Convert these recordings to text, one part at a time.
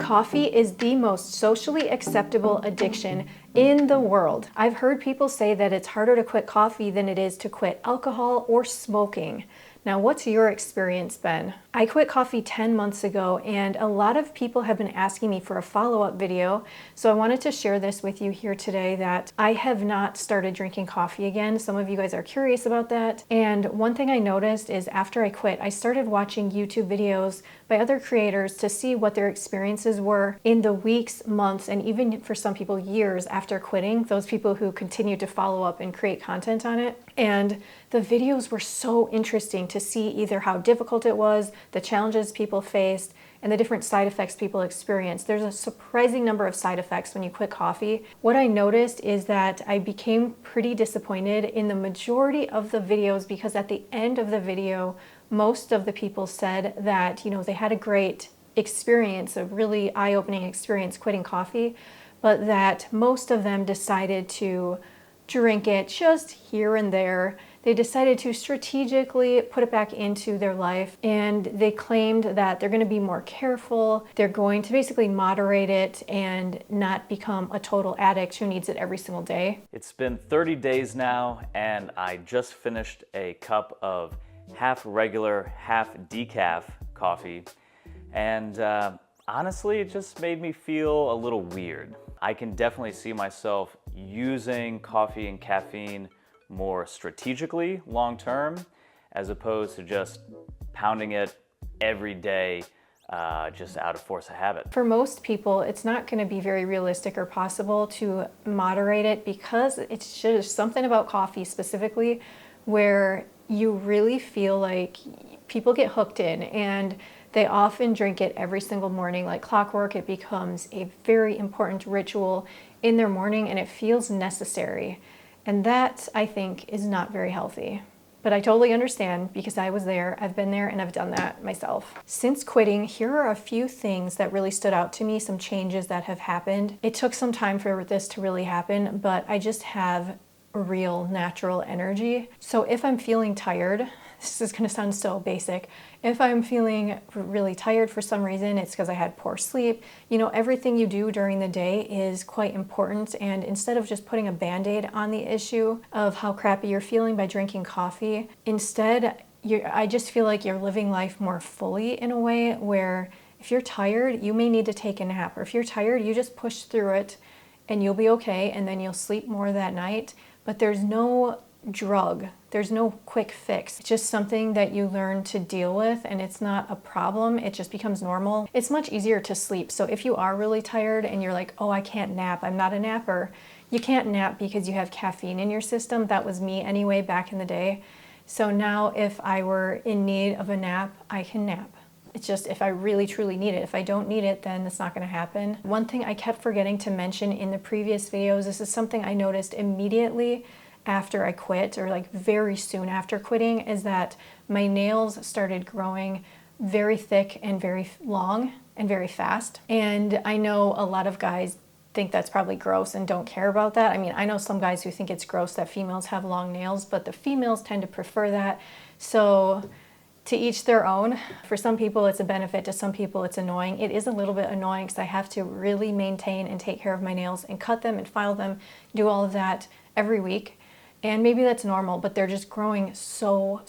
Coffee is the most socially acceptable addiction in the world. I've heard people say that it's harder to quit coffee than it is to quit alcohol or smoking. Now, what's your experience been? I quit coffee 10 months ago, and a lot of people have been asking me for a follow-up video. So I wanted to share this with you here today that I have not started drinking coffee again. Some of you guys are curious about that. And one thing I noticed is after I quit, I started watching YouTube videos by other creators to see what their experiences were in the weeks, months, and even for some people years after quitting, those people who continued to follow up and create content on it. And the videos were so interesting to see either how difficult it was, the challenges people faced, and the different side effects people experienced. There's a surprising number of side effects when you quit coffee. What I noticed is that I became pretty disappointed in the majority of the videos because at the end of the video, most of the people said that, they had a great experience, a really eye-opening experience quitting coffee, but that most of them decided to drink it just here and there. They decided to strategically put it back into their life, and they claimed that they're going to be more careful. They're going to basically moderate it and not become a total addict who needs it every single day. It's been 30 days now, and I just finished a cup of half regular, half decaf coffee, and honestly, it just made me feel a little weird. I can definitely see myself using coffee and caffeine more strategically long-term, as opposed to just pounding it every day just out of force of habit. For most people, it's not going to be very realistic or possible to moderate it because it's just something about coffee specifically where you really feel like people get hooked in and they often drink it every single morning like clockwork. It becomes a very important ritual in their morning and it feels necessary. And that, I think, is not very healthy. But I totally understand because I was there, I've been there, and I've done that myself. Since quitting, here are a few things that really stood out to me, some changes that have happened. It took some time for this to really happen, but I just have real natural energy. So if I'm feeling tired, this is going to sound so basic. If I'm feeling really tired for some reason, it's because I had poor sleep. Everything you do during the day is quite important. And instead of just putting a Band-Aid on the issue of how crappy you're feeling by drinking coffee, instead, I just feel like you're living life more fully in a way where if you're tired, you may need to take a nap. Or if you're tired, you just push through it and you'll be okay. And then you'll sleep more that night. But there's no drug. There's no quick fix. It's just something that you learn to deal with, and it's not a problem. It just becomes normal. It's much easier to sleep. So if you are really tired and you're like, oh, I can't nap, I'm not a napper, you can't nap because you have caffeine in your system. That was me anyway back in the day. So now if I were in need of a nap, I can nap. It's just if I really truly need it. If I don't need it, then it's not going to happen. One thing I kept forgetting to mention in the previous videos, this is something I noticed immediately after I quit, or like very soon after quitting, is that my nails started growing very thick and very long and very fast. And I know a lot of guys think that's probably gross and don't care about that. I mean, I know some guys who think it's gross that females have long nails, but the females tend to prefer that. So to each their own. For some people it's a benefit, to some people it's annoying. It is a little bit annoying because I have to really maintain and take care of my nails and cut them and file them, do all of that every week. And maybe that's normal, but they're just growing so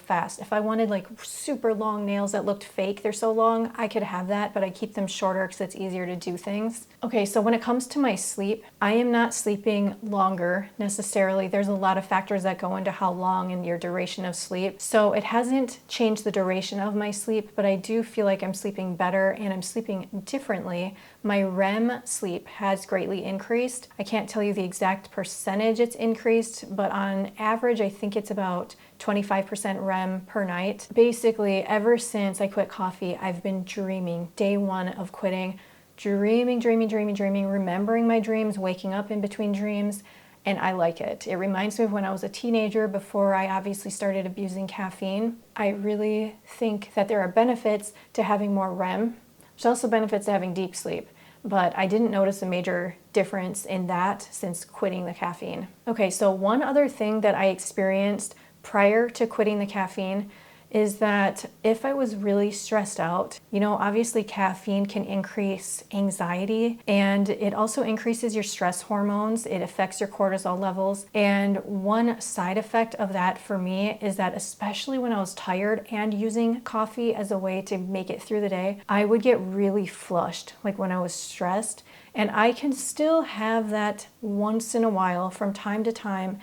fast. If I wanted like super long nails that looked fake, they're so long, I could have that, but I keep them shorter because it's easier to do things. Okay, so when it comes to my sleep, I am not sleeping longer necessarily. There's a lot of factors that go into how long and your duration of sleep. So it hasn't changed the duration of my sleep, but I do feel like I'm sleeping better and I'm sleeping differently. My REM sleep has greatly increased. I can't tell you the exact percentage it's increased, but on average, I think it's about 25% REM per night. Basically, ever since I quit coffee, I've been dreaming. Day one of quitting, dreaming, remembering my dreams, waking up in between dreams, and I like it. It reminds me of when I was a teenager before I obviously started abusing caffeine. I really think that there are benefits to having more REM. There's also benefits to having deep sleep. But I didn't notice a major difference in that since quitting the caffeine. Okay, so one other thing that I experienced prior to quitting the caffeine is that if I was really stressed out, you know, obviously caffeine can increase anxiety, and it also increases your stress hormones. It affects your cortisol levels. And one side effect of that for me is that, especially when I was tired and using coffee as a way to make it through the day, I would get really flushed, like when I was stressed. And I can still have that once in a while from time to time,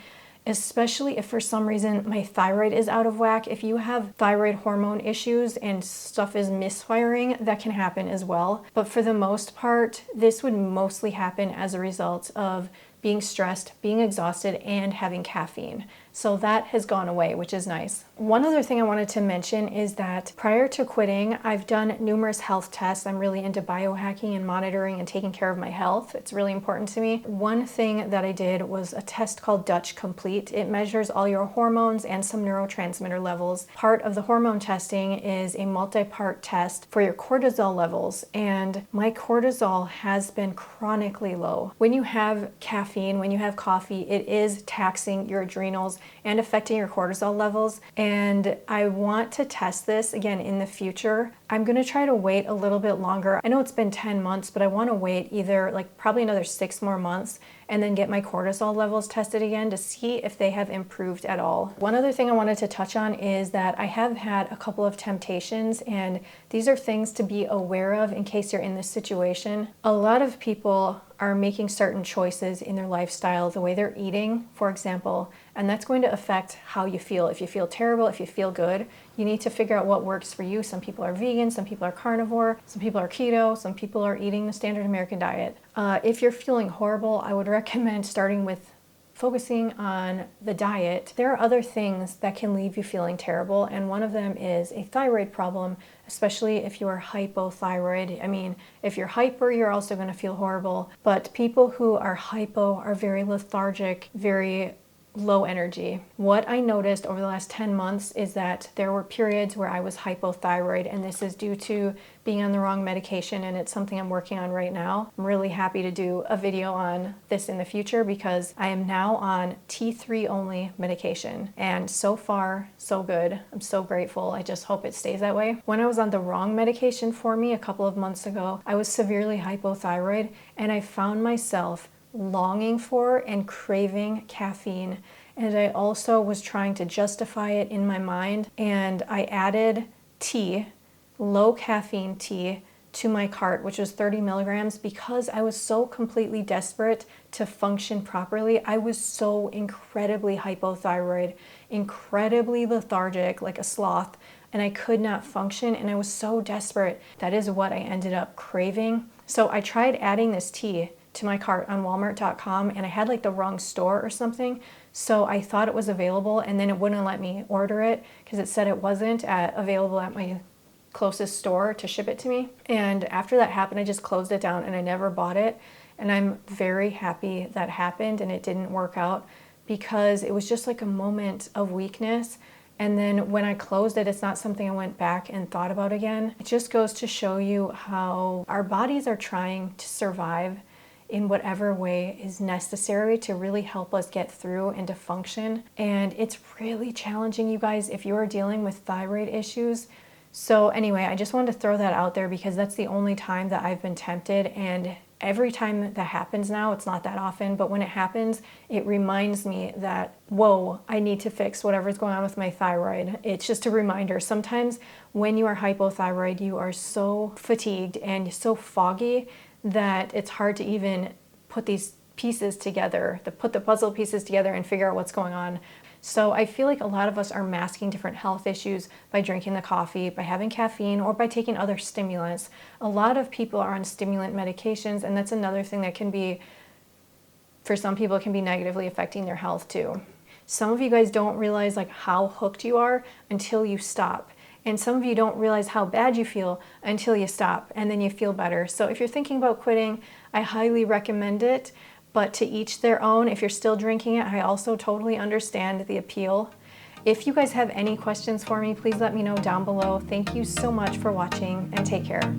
especially if for some reason my thyroid is out of whack. If you have thyroid hormone issues and stuff is misfiring, that can happen as well. But for the most part, this would mostly happen as a result of being stressed, being exhausted, and having caffeine. So that has gone away, which is nice. One other thing I wanted to mention is that prior to quitting, I've done numerous health tests. I'm really into biohacking and monitoring and taking care of my health. It's really important to me. One thing that I did was a test called Dutch Complete. It measures all your hormones and some neurotransmitter levels. Part of the hormone testing is a multi-part test for your cortisol levels, and my cortisol has been chronically low. When you have caffeine, when you have coffee, it is taxing your adrenals and affecting your cortisol levels. And I want to test this again in the future. I'm going to try to wait a little bit longer. I know it's been 10 months, but I want to wait either like probably another 6 more months and then get my cortisol levels tested again to see if they have improved at all. One other thing I wanted to touch on is that I have had a couple of temptations, and these are things to be aware of in case you're in this situation. A lot of people are making certain choices in their lifestyle, the way they're eating, for example, and that's going to affect how you feel. If you feel terrible, if you feel good, you need to figure out what works for you. Some people are vegan, some people are carnivore, some people are keto, some people are eating the standard American diet. If you're feeling horrible, I would recommend starting with focusing on the diet. There are other things that can leave you feeling terrible, and one of them is a thyroid problem, especially if you are hypothyroid. I mean, if you're hyper, you're also going to feel horrible, but people who are hypo are very lethargic, very low energy. What I noticed over the last 10 months is that there were periods where I was hypothyroid, and this is due to being on the wrong medication, and it's something I'm working on right now. I'm really happy to do a video on this in the future because I am now on T3 only medication, and so far so good. I'm so grateful. I just hope it stays that way. When I was on the wrong medication for me a couple of months ago, I was severely hypothyroid, and I found myself longing for and craving caffeine. And I also was trying to justify it in my mind, and I added tea, low caffeine tea, to my cart, which was 30 milligrams, because I was so completely desperate to function properly. I was so incredibly hypothyroid, incredibly lethargic, like a sloth, and I could not function, and I was so desperate. That is what I ended up craving. So I tried adding this tea to my cart on Walmart.com, and I had like the wrong store or something. So I thought it was available, and then it wouldn't let me order it because it said it wasn't available at my closest store to ship it to me. And after that happened, I just closed it down and I never bought it. And I'm very happy that happened and it didn't work out, because it was just like a moment of weakness. And then when I closed it, it's not something I went back and thought about again. It just goes to show you how our bodies are trying to survive in whatever way is necessary to really help us get through and to function. And it's really challenging, you guys, if you are dealing with thyroid issues. So anyway, I just wanted to throw that out there because that's the only time that I've been tempted, and every time that happens now, it's not that often, but when it happens, it reminds me that, whoa, I need to fix whatever's going on with my thyroid. It's just a reminder. Sometimes when you are hypothyroid, you are so fatigued and so foggy that it's hard to even put these pieces together, to put the puzzle pieces together and figure out what's going on. So I feel like a lot of us are masking different health issues by drinking the coffee, by having caffeine, or by taking other stimulants. A lot of people are on stimulant medications, and that's another thing that can be, for some people, it can be negatively affecting their health too. Some of you guys don't realize like how hooked you are until you stop. And some of you don't realize how bad you feel until you stop, and then you feel better. So if you're thinking about quitting, I highly recommend it, but to each their own. If you're still drinking it, I also totally understand the appeal. If you guys have any questions for me, please let me know down below. Thank you so much for watching, and take care.